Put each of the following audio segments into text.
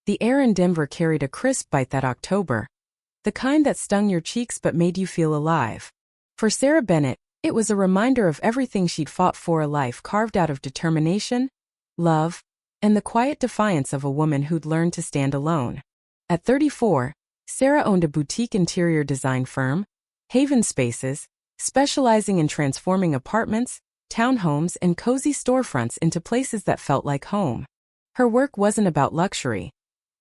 The air in Denver carried a crisp bite that October, the kind that stung your cheeks but made you feel alive. For Sarah Bennett, it was a reminder of everything she'd fought for, a life carved out of determination, love, and the quiet defiance of a woman who'd learned to stand alone. At 34, Sarah owned a boutique interior design firm, Haven Spaces, specializing in transforming apartments, townhomes, and cozy storefronts into places that felt like home. Her work wasn't about luxury.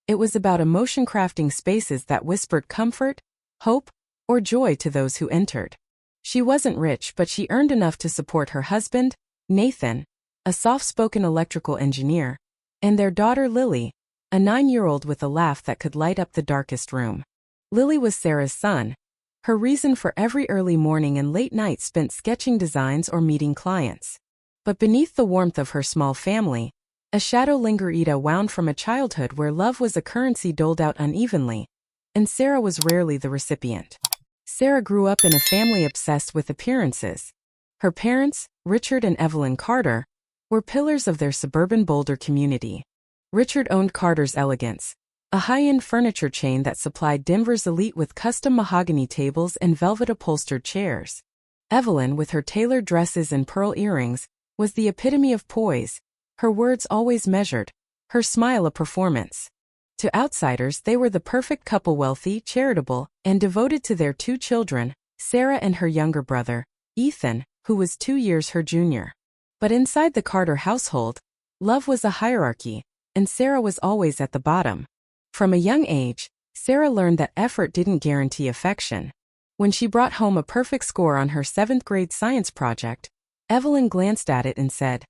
It was about emotion, crafting spaces that whispered comfort, hope, or joy to those who entered. She wasn't rich, but she earned enough to support her husband, Nathan, a soft-spoken electrical engineer, and their daughter Lily, a 9-year-old with a laugh that could light up the darkest room. Lily was Sarah's sun, her reason for every early morning and late night spent sketching designs or meeting clients. But beneath the warmth of her small family, a shadow lingered, wound from a childhood where love was a currency doled out unevenly, and Sarah was rarely the recipient. Sarah grew up in a family obsessed with appearances. Her parents, Richard and Evelyn Carter, were pillars of their suburban Boulder community. Richard owned Carter's Elegance, a high-end furniture chain that supplied Denver's elite with custom mahogany tables and velvet-upholstered chairs. Evelyn, with her tailored dresses and pearl earrings, was the epitome of poise, her words always measured, her smile a performance. To outsiders, they were the perfect couple, wealthy, charitable, and devoted to their 2 children, Sarah and her younger brother, Ethan, who was 2 years her junior. But inside the Carter household, love was a hierarchy, and Sarah was always at the bottom. From a young age, Sarah learned that effort didn't guarantee affection. When she brought home a perfect score on her 7th grade science project, Evelyn glanced at it and said,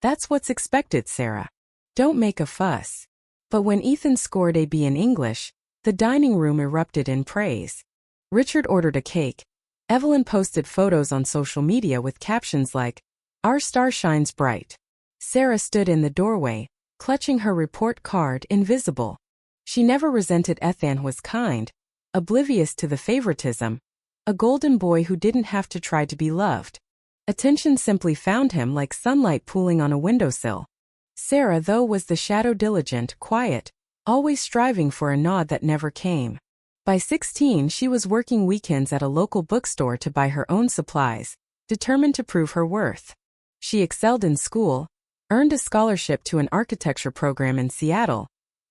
"That's what's expected, Sarah. Don't make a fuss." But when Ethan scored a B in English, the dining room erupted in praise. Richard ordered a cake. Evelyn posted photos on social media with captions like, "Our star shines bright." Sarah stood in the doorway, clutching her report card, invisible. She never resented Ethan, was kind, oblivious to the favoritism, a golden boy who didn't have to try to be loved. Attention simply found him like sunlight pooling on a windowsill. Sarah, though, was the shadow, diligent, quiet, always striving for a nod that never came. By 16, she was working weekends at a local bookstore to buy her own supplies, determined to prove her worth. She excelled in school, earned a scholarship to an architecture program in Seattle,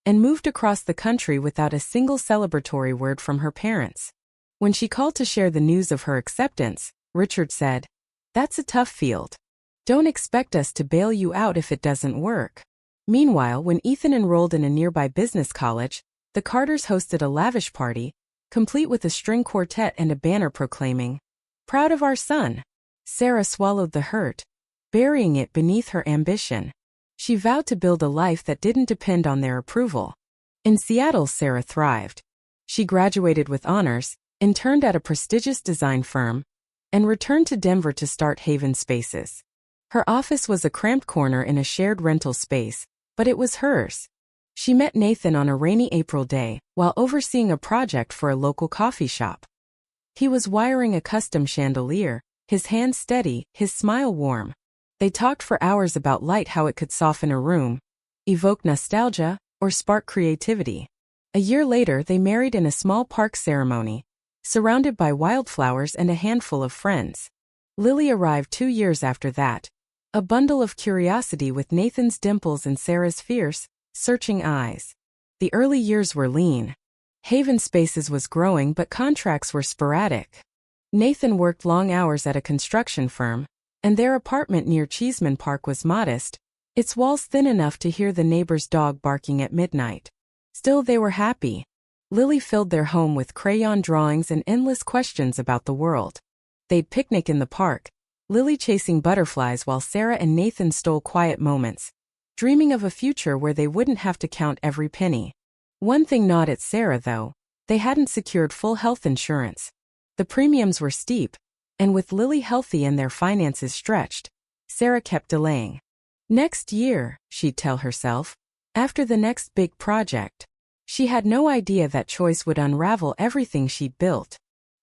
and moved across the country without a single celebratory word from her parents. When she called to share the news of her acceptance, Richard said, "That's a tough field. Don't expect us to bail you out if it doesn't work." Meanwhile, when Ethan enrolled in a nearby business college, the Carters hosted a lavish party, complete with a string quartet and a banner proclaiming, "Proud of our son." Sarah swallowed the hurt, burying it beneath her ambition. She vowed to build a life that didn't depend on their approval. In Seattle, Sarah thrived. She graduated with honors, interned at a prestigious design firm, and returned to Denver to start Haven Spaces. Her office was a cramped corner in a shared rental space, but it was hers. She met Nathan on a rainy April day while overseeing a project for a local coffee shop. He was wiring a custom chandelier, his hand steady, his smile warm. They talked for hours about light, how it could soften a room, evoke nostalgia, or spark creativity. A year later, they married in a small park ceremony, surrounded by wildflowers and a handful of friends. Lily arrived 2 years after that, a bundle of curiosity with Nathan's dimples and Sarah's fierce, searching eyes. The early years were lean. Haven Spaces was growing, but contracts were sporadic. Nathan worked long hours at a construction firm, and their apartment near Cheeseman Park was modest, its walls thin enough to hear the neighbor's dog barking at midnight. Still, they were happy. Lily filled their home with crayon drawings and endless questions about the world. They'd picnic in the park, Lily chasing butterflies while Sarah and Nathan stole quiet moments, dreaming of a future where they wouldn't have to count every penny. One thing gnawed at Sarah, though: they hadn't secured full health insurance. The premiums were steep, and with Lily healthy and their finances stretched, Sarah kept delaying. Next year, she'd tell herself, after the next big project. She had no idea that choice would unravel everything she'd built.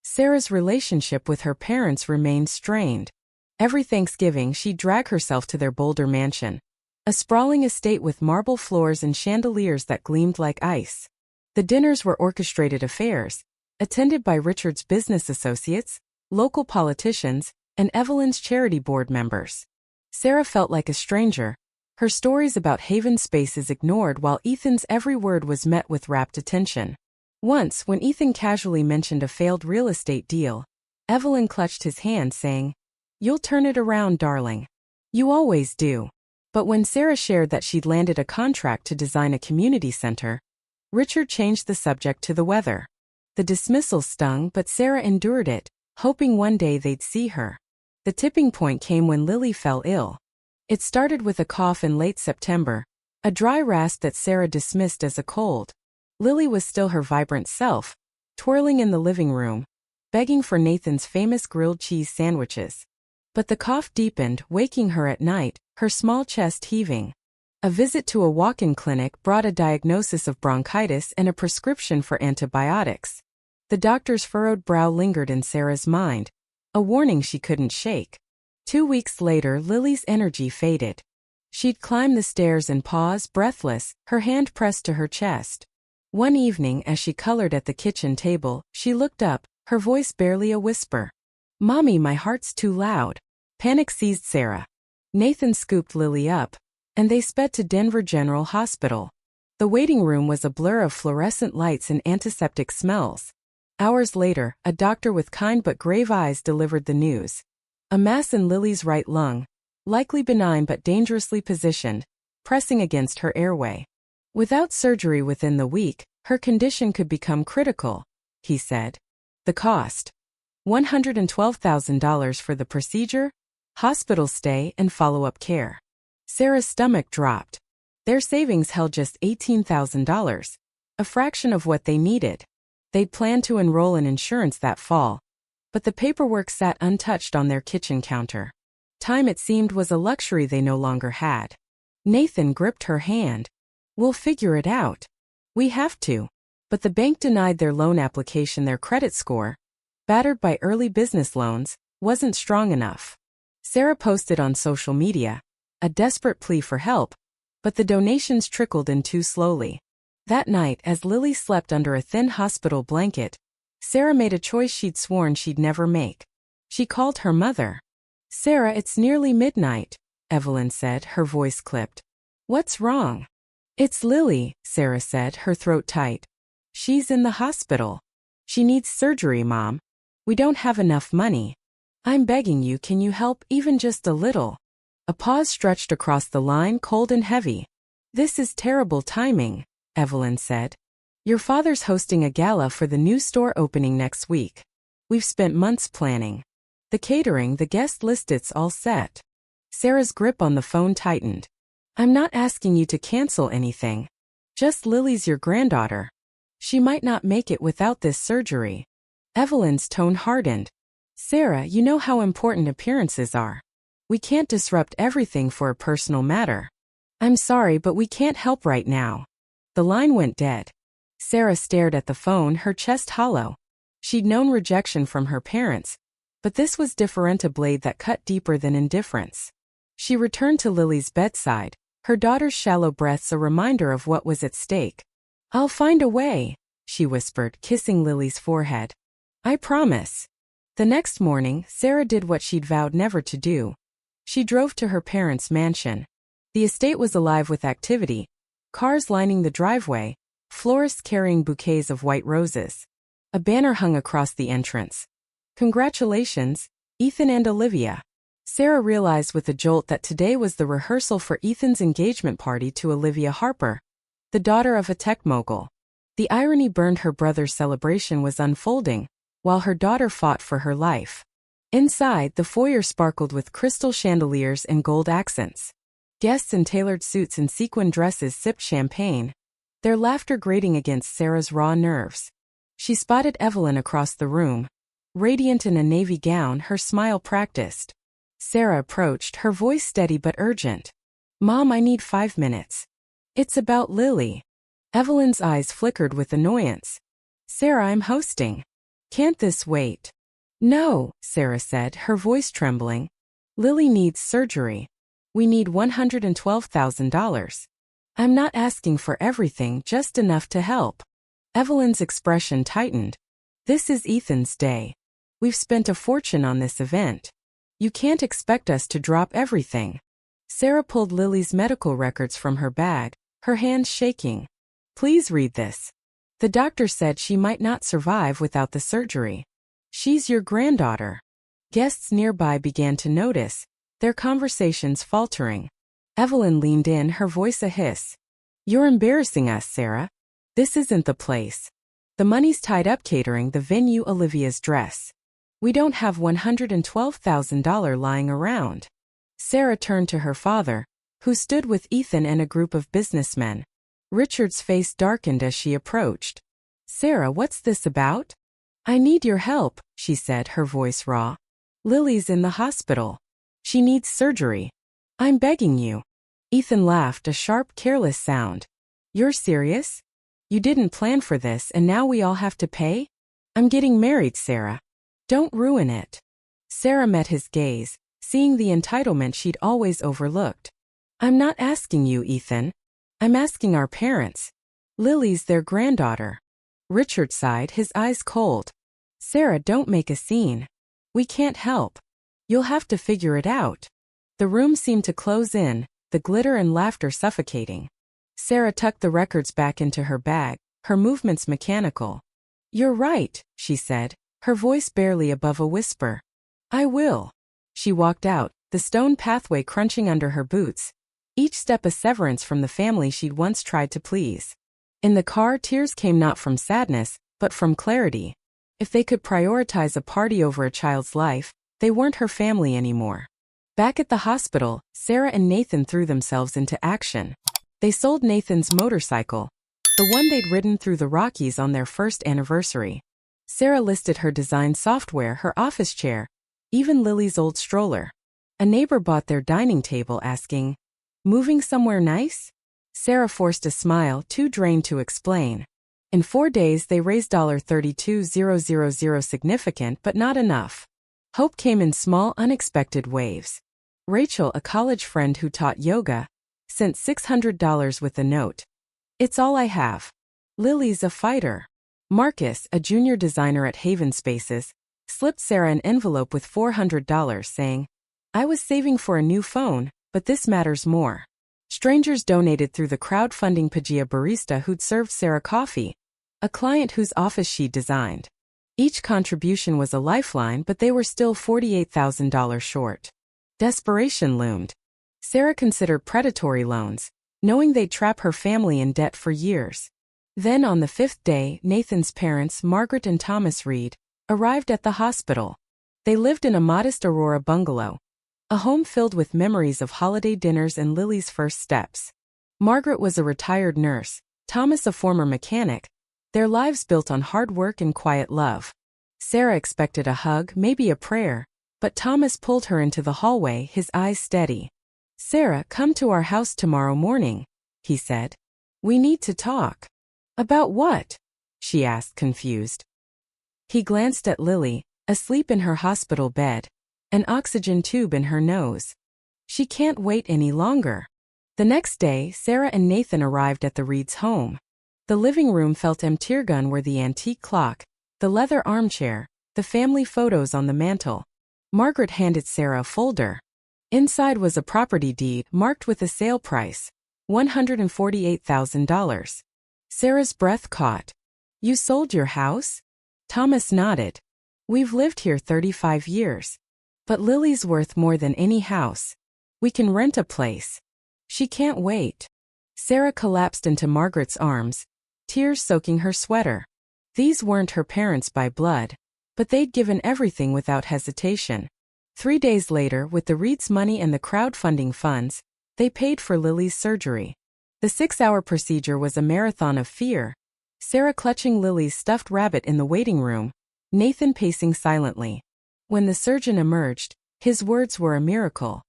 Sarah's relationship with her parents remained strained. Every Thanksgiving, she'd drag herself to their Boulder mansion, A sprawling estate with marble floors and chandeliers that gleamed like ice. The dinners were orchestrated affairs, attended by Richard's business associates, local politicians, and Evelyn's charity board members. Sarah felt like a stranger, her stories about haven spaces ignored while Ethan's every word was met with rapt attention. Once, when Ethan casually mentioned a failed real estate deal, Evelyn clutched his hand saying, "You'll turn it around, darling. You always do." But when Sarah shared that she'd landed a contract to design a community center, Richard changed the subject to the weather. The dismissal stung, but Sarah endured it, hoping one day they'd see her. The tipping point came when Lily fell ill. It started with a cough in late September, a dry rasp that Sarah dismissed as a cold. Lily was still her vibrant self, twirling in the living room, begging for Nathan's famous grilled cheese sandwiches. But the cough deepened, waking her at night, her small chest heaving. A visit to a walk-in clinic brought a diagnosis of bronchitis and a prescription for antibiotics. The doctor's furrowed brow lingered in Sarah's mind, a warning she couldn't shake. 2 weeks later, Lily's energy faded. She'd climb the stairs and pause, breathless, her hand pressed to her chest. One evening, as she colored at the kitchen table, she looked up, her voice barely a whisper. "Mommy, my heart's too loud." Panic seized Sarah. Nathan scooped Lily up, and they sped to Denver General Hospital. The waiting room was a blur of fluorescent lights and antiseptic smells. Hours later, a doctor with kind but grave eyes delivered the news. A mass in Lily's right lung, likely benign but dangerously positioned, pressing against her airway. Without surgery within the week, her condition could become critical, he said. The cost: $112,000 for the procedure, hospital stay, and follow-up care. Sarah's stomach dropped. Their savings held just $18,000, a fraction of what they needed. They'd planned to enroll in insurance that fall, but the paperwork sat untouched on their kitchen counter. Time, it seemed, was a luxury they no longer had. Nathan gripped her hand. "We'll figure it out. We have to." But the bank denied their loan application. Their credit score, battered by early business loans, wasn't strong enough. Sarah posted on social media, a desperate plea for help, but the donations trickled in too slowly. That night, as Lily slept under a thin hospital blanket, Sarah made a choice she'd sworn she'd never make. She called her mother. "Sarah, it's nearly midnight," Evelyn said, her voice clipped. "What's wrong?" "It's Lily," Sarah said, her throat tight. "She's in the hospital. She needs surgery, Mom. We don't have enough money. I'm begging you, can you help, even just a little?" A pause stretched across the line, cold and heavy. "This is terrible timing," Evelyn said. "Your father's hosting a gala for the new store opening next week. We've spent months planning. The catering, the guest list, it's all set." Sarah's grip on the phone tightened. "I'm not asking you to cancel anything. Just Lily's your granddaughter. She might not make it without this surgery." Evelyn's tone hardened. "Sarah, you know how important appearances are. We can't disrupt everything for a personal matter. I'm sorry, but we can't help right now." The line went dead. Sarah stared at the phone, her chest hollow. She'd known rejection from her parents, but this was different, a blade that cut deeper than indifference. She returned to Lily's bedside, her daughter's shallow breaths a reminder of what was at stake. "I'll find a way," she whispered, kissing Lily's forehead. "I promise." The next morning, Sarah did what she'd vowed never to do. She drove to her parents' mansion. The estate was alive with activity, cars lining the driveway, florists carrying bouquets of white roses. A banner hung across the entrance. "Congratulations, Ethan and Olivia." Sarah realized with a jolt that today was the rehearsal for Ethan's engagement party to Olivia Harper, the daughter of a tech mogul. The irony burned. Her brother's celebration was unfolding, while her daughter fought for her life. Inside, the foyer sparkled with crystal chandeliers and gold accents. Guests in tailored suits and sequin dresses sipped champagne, their laughter grating against Sarah's raw nerves. She spotted Evelyn across the room, radiant in a navy gown, her smile practiced. Sarah approached, her voice steady but urgent. "Mom, I need 5 minutes. It's about Lily." Evelyn's eyes flickered with annoyance. "Sarah, I'm hosting. Can't this wait?" "No," Sarah said, her voice trembling. "Lily needs surgery. We need $112,000. I'm not asking for everything, just enough to help. Evelyn's expression tightened. This is Ethan's day. We've spent a fortune on this event. You can't expect us to drop everything. Sarah pulled Lily's medical records from her bag, her hands shaking. Please read this. The doctor said she might not survive without the surgery. She's your granddaughter. Guests nearby began to notice, their conversations faltering. Evelyn leaned in, her voice a hiss. You're embarrassing us, Sarah. This isn't the place. The money's tied up catering the venue, Olivia's dress. We don't have $112,000 lying around. Sarah turned to her father, who stood with Ethan and a group of businessmen. Richard's face darkened as she approached. Sarah, what's this about? I need your help, she said, her voice raw. Lily's in the hospital. She needs surgery. I'm begging you. Ethan laughed, a sharp, careless sound. You're serious? You didn't plan for this and now we all have to pay? I'm getting married, Sarah. Don't ruin it. Sarah met his gaze, seeing the entitlement she'd always overlooked. I'm not asking you, Ethan. I'm asking our parents. Lily's their granddaughter. Richard sighed, his eyes cold. Sarah, don't make a scene. We can't help. You'll have to figure it out. The room seemed to close in, the glitter and laughter suffocating. Sarah tucked the records back into her bag, her movements mechanical. You're right, she said, her voice barely above a whisper. I will. She walked out, the stone pathway crunching under her boots, each step a severance from the family she'd once tried to please. In the car, tears came not from sadness, but from clarity. If they could prioritize a party over a child's life, they weren't her family anymore. Back at the hospital, Sarah and Nathan threw themselves into action. They sold Nathan's motorcycle, the one they'd ridden through the Rockies on their first anniversary. Sarah listed her design software, her office chair, even Lily's old stroller. A neighbor bought their dining table, asking, moving somewhere nice? Sarah forced a smile, too drained to explain. In 4 days they raised $32,000, significant but not enough. Hope came in small, unexpected waves. Rachel, a college friend who taught yoga, sent $600 with a note. It's all I have. Lily's a fighter. Marcus, a junior designer at Haven Spaces, slipped Sarah an envelope with $400, saying, I was saving for a new phone, but this matters more. Strangers donated through the crowdfunding page, a barista who'd served Sarah coffee, a client whose office she designed. Each contribution was a lifeline, but they were still $48,000 short. Desperation loomed. Sarah considered predatory loans, knowing they'd trap her family in debt for years. Then on the 5th day, Nathan's parents, Margaret and Thomas Reed, arrived at the hospital. They lived in a modest Aurora bungalow, a home filled with memories of holiday dinners and Lily's first steps. Margaret was a retired nurse, Thomas a former mechanic, their lives built on hard work and quiet love. Sarah expected a hug, maybe a prayer, but Thomas pulled her into the hallway, his eyes steady. Sarah, come to our house tomorrow morning, he said. We need to talk. About what? She asked, confused. He glanced at Lily, asleep in her hospital bed, an oxygen tube in her nose. She can't wait any longer. The next day, Sarah and Nathan arrived at the Reeds' home. The living room felt empty, were the antique clock, the leather armchair, the family photos on the mantel. Margaret handed Sarah a folder. Inside was a property deed marked with a sale price, $148,000. Sarah's breath caught. You sold your house? Thomas nodded. We've lived here 35 years. But Lily's worth more than any house. We can rent a place. She can't wait. Sarah collapsed into Margaret's arms, tears soaking her sweater. These weren't her parents by blood, but they'd given everything without hesitation. 3 days later, with the Reed's money and the crowdfunding funds, they paid for Lily's surgery. The 6-hour procedure was a marathon of fear. Sarah clutching Lily's stuffed rabbit in the waiting room, Nathan pacing silently. When the surgeon emerged, his words were a miracle.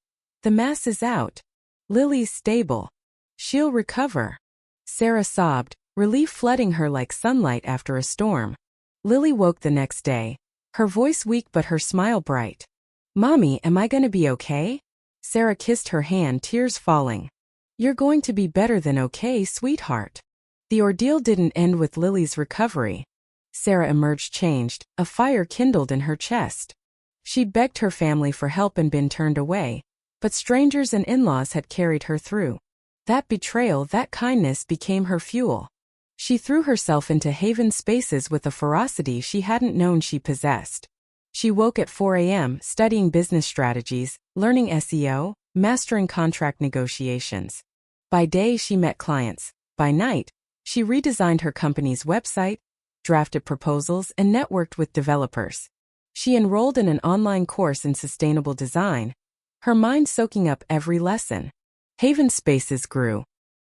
The mass is out. Lily's stable. She'll recover. Sarah sobbed, relief flooding her like sunlight after a storm. Lily woke the next day, her voice weak but her smile bright. Mommy, am I gonna be okay? Sarah kissed her hand, tears falling. "You're going to be better than okay, sweetheart." The ordeal didn't end with Lily's recovery. Sarah emerged changed, a fire kindled in her chest. She'd begged her family for help and been turned away, but strangers and in-laws had carried her through. That betrayal, that kindness became her fuel. She threw herself into Haven spaces with a ferocity she hadn't known she possessed. She woke at 4 a.m., studying business strategies, learning SEO, mastering contract negotiations. By day, she met clients. By night, she redesigned her company's website, drafted proposals, and networked with developers. She enrolled in an online course in sustainable design, her mind soaking up every lesson. Haven Spaces grew.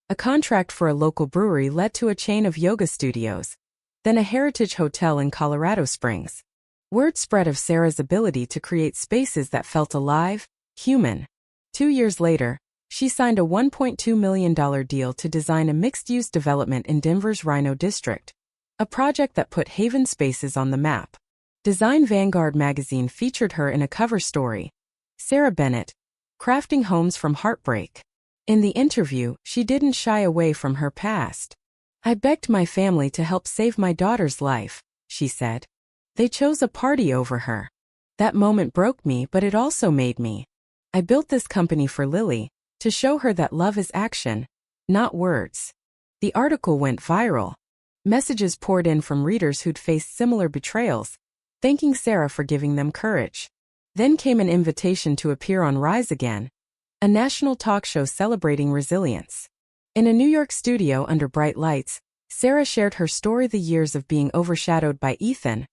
A contract for a local brewery led to a chain of yoga studios, then a heritage hotel in Colorado Springs. Word spread of Sarah's ability to create spaces that felt alive, human. 2 years later, she signed a $1.2 million deal to design a mixed-use development in Denver's Rhino District, a project that put Haven Spaces on the map. Design Vanguard magazine featured her in a cover story. Sarah Bennett, crafting homes from heartbreak. In the interview, she didn't shy away from her past. "I begged my family to help save my daughter's life," she said. "They chose a party over her. That moment broke me, but it also made me. I built this company for Lily, to show her that love is action, not words." The article went viral. Messages poured in from readers who'd faced similar betrayals, thanking Sarah for giving them courage. Then came an invitation to appear on Rise Again, a national talk show celebrating resilience. In a New York studio under bright lights, Sarah shared her story, the years of being overshadowed by Ethan,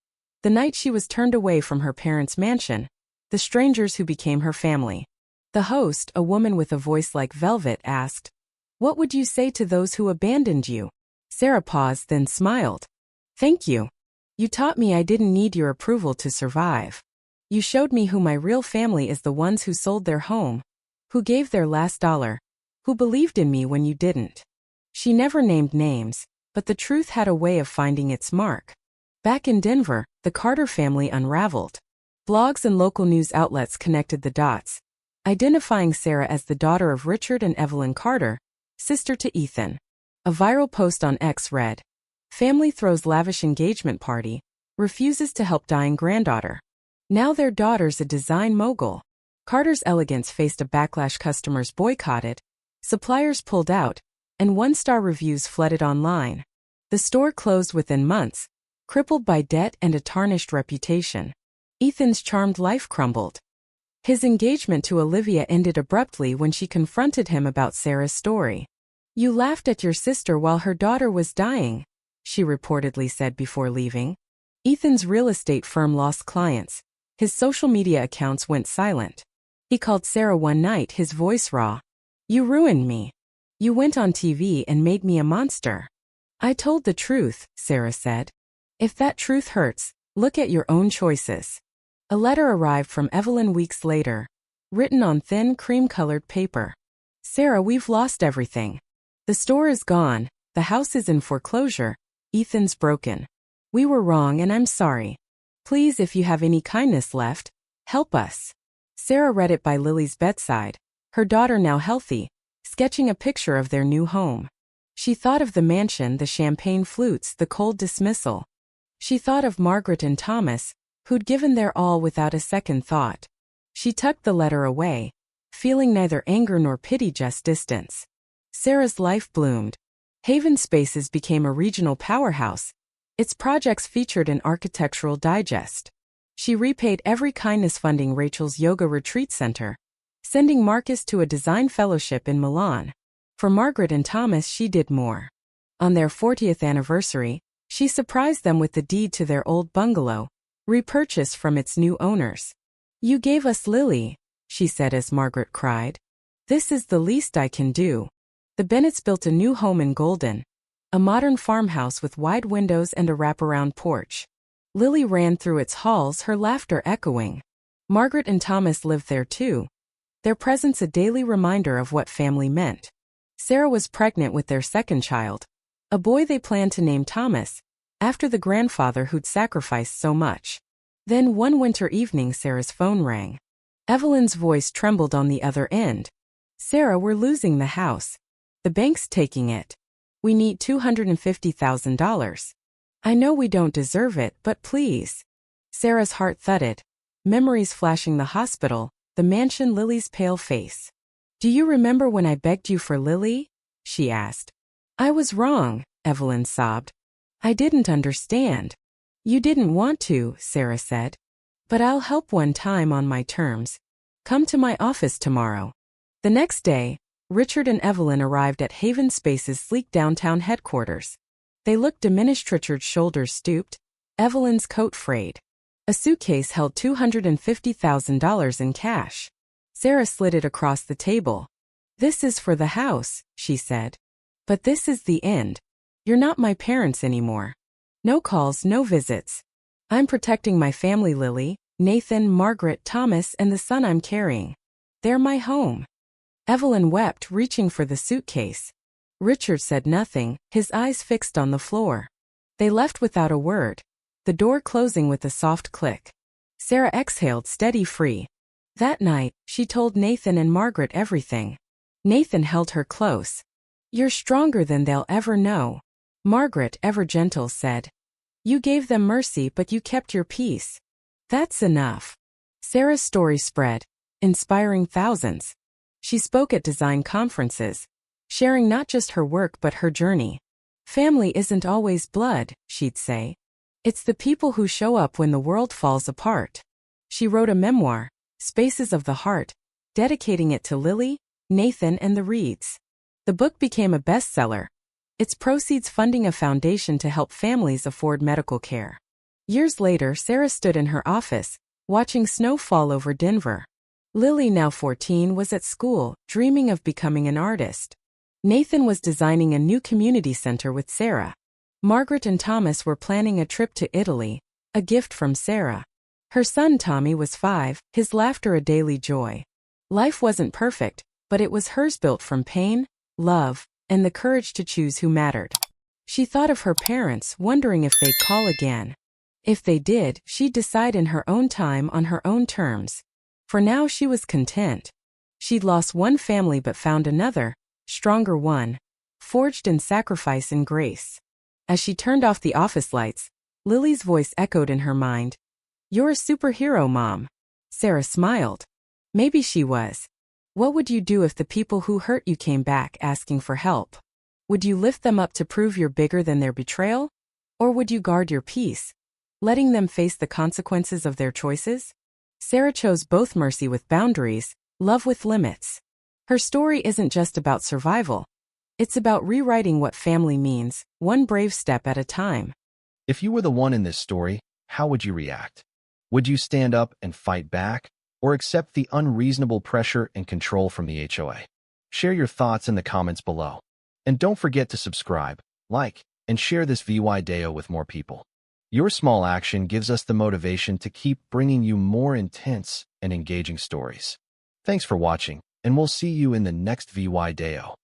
the night she was turned away from her parents' mansion, the strangers who became her family. The host, a woman with a voice like velvet, asked, "What would you say to those who abandoned you?" Sarah paused, then smiled. "Thank you. You taught me I didn't need your approval to survive. You showed me who my real family is, the ones who sold their home, who gave their last dollar, who believed in me when you didn't." She never named names, but the truth had a way of finding its mark. Back in Denver, the Carter family unraveled. Blogs and local news outlets connected the dots, identifying Sarah as the daughter of Richard and Evelyn Carter, sister to Ethan. A viral post on X read, "Family throws lavish engagement party, refuses to help dying granddaughter. Now their daughter's a design mogul." Carter's elegance faced a backlash. Customers boycotted, suppliers pulled out, and one-star reviews flooded online. The store closed within months, crippled by debt and a tarnished reputation. Ethan's charmed life crumbled. His engagement to Olivia ended abruptly when she confronted him about Sarah's story. "You laughed at your sister while her daughter was dying," she reportedly said before leaving. Ethan's real estate firm lost clients. His social media accounts went silent. He called Sarah one night, his voice raw. "You ruined me. You went on TV and made me a monster." "I told the truth," Sarah said. "If that truth hurts, look at your own choices." A letter arrived from Evelyn weeks later, written on thin cream-colored paper. "Sarah, we've lost everything. The store is gone, the house is in foreclosure, Ethan's broken. We were wrong and I'm sorry. Please, if you have any kindness left, help us." Sarah read it by Lily's bedside, her daughter now healthy, sketching a picture of their new home. She thought of the mansion, the champagne flutes, the cold dismissal. She thought of Margaret and Thomas, who'd given their all without a second thought. She tucked the letter away, feeling neither anger nor pity, just distance. Sarah's life bloomed. Haven Spaces became a regional powerhouse. Its projects featured in Architectural Digest. She repaid every kindness, funding Rachel's yoga retreat center, sending Marcus to a design fellowship in Milan. For Margaret and Thomas, she did more. On their 40th anniversary, she surprised them with the deed to their old bungalow, repurchased from its new owners. "You gave us Lily," she said as Margaret cried. "This is the least I can do." The Bennetts built a new home in Golden, a modern farmhouse with wide windows and a wraparound porch. Lily ran through its halls, her laughter echoing. Margaret and Thomas lived there too, their presence a daily reminder of what family meant. Sarah was pregnant with their second child, a boy they planned to name Thomas, after the grandfather who'd sacrificed so much. Then one winter evening, Sarah's phone rang. Evelyn's voice trembled on the other end. Sarah, we're losing the house. The bank's taking it. We need $250,000. I know we don't deserve it, but please. Sarah's heart thudded. Memories flashing: the hospital, the mansion, Lily's pale face. Do you remember when I begged you for Lily? She asked. I was wrong, Evelyn sobbed. I didn't understand. You didn't want to, Sarah said. But I'll help one time on my terms. Come to my office tomorrow. The next day, Richard and Evelyn arrived at Haven Space's sleek downtown headquarters. They looked diminished. Richard's shoulders stooped, Evelyn's coat frayed. A suitcase held $250,000 in cash. Sarah slid it across the table. This is for the house, she said. But this is the end. You're not my parents anymore. No calls, no visits. I'm protecting my family, Lily, Nathan, Margaret, Thomas, and the son I'm carrying. They're my home. Evelyn wept, reaching for the suitcase. Richard said nothing, his eyes fixed on the floor. They left without a word, the door closing with a soft click. Sarah exhaled, steady, free. That night, she told Nathan and Margaret everything. Nathan held her close. You're stronger than they'll ever know. Margaret, ever gentle, said. You gave them mercy, but you kept your peace. That's enough. Sarah's story spread, inspiring thousands. She spoke at design conferences, sharing not just her work but her journey. Family isn't always blood, she'd say. It's the people who show up when the world falls apart. She wrote a memoir, Spaces of the Heart, dedicating it to Lily, Nathan, and the Reeds. The book became a bestseller, its proceeds funding a foundation to help families afford medical care. Years later, Sarah stood in her office, watching snow fall over Denver. Lily, now 14, was at school, dreaming of becoming an artist. Nathan was designing a new community center with Sarah. Margaret and Thomas were planning a trip to Italy, a gift from Sarah. Her son Tommy was 5, his laughter a daily joy. Life wasn't perfect, but it was hers, built from pain, love, and the courage to choose who mattered. She thought of her parents, wondering if they'd call again. If they did, she'd decide in her own time, on her own terms. For now she was content. She'd lost one family but found another, stronger one, forged in sacrifice and grace. As she turned off the office lights, Lily's voice echoed in her mind. You're a superhero, Mom. Sarah smiled. Maybe she was. What would you do if the people who hurt you came back asking for help? Would you lift them up to prove you're bigger than their betrayal? Or would you guard your peace, letting them face the consequences of their choices? Sarah chose both: mercy with boundaries, love with limits. Her story isn't just about survival. It's about rewriting what family means, one brave step at a time. If you were the one in this story, how would you react? Would you stand up and fight back, or accept the unreasonable pressure and control from the HOA? Share your thoughts in the comments below. And don't forget to subscribe, like, and share this video with more people. Your small action gives us the motivation to keep bringing you more intense and engaging stories. Thanks for watching, and we'll see you in the next video.